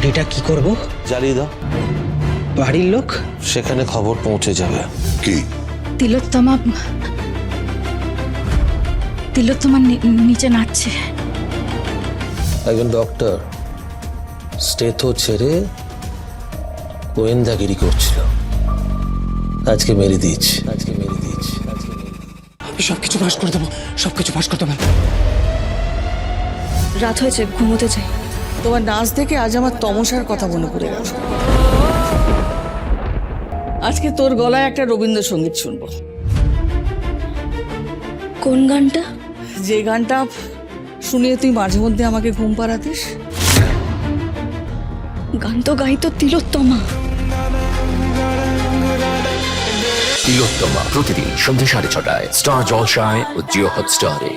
বডিটা কি করব? জ্বালিয়ে দাও, বাড়ির লোক? সেখানে খবর পৌঁছে যাবে। কি তিলোত্তমা নিচে নাচছে। একজন ডক্টর স্টেথো ছেড়ে গোয়েন্দাগিরি করছিল, আজকে মেরে দিয়েছে। আমি সবকিছু ফাঁস করে দেবো, সবকিছু ফাঁস করে দেবো। রাত হয়েছে, ঘুমোতে চাই। তোমার নাচ দেখে আজ আমার তমসার কথা মনে পড়ে গেল। আজকে তোর গলায় একটা রবীন্দ্রসঙ্গীত শুনবো। কোন গানটা? যে গানটা শুনিয়ে তুই মাঝে মধ্যে আমাকে ঘুম পাড়াতিস। গান তো গাইতো তিলোত্তমা। তিলোত্তমা প্রতিদিন সন্ধ্যে 6:30টায় স্টার জলসায় ও জিও হটস্টারে।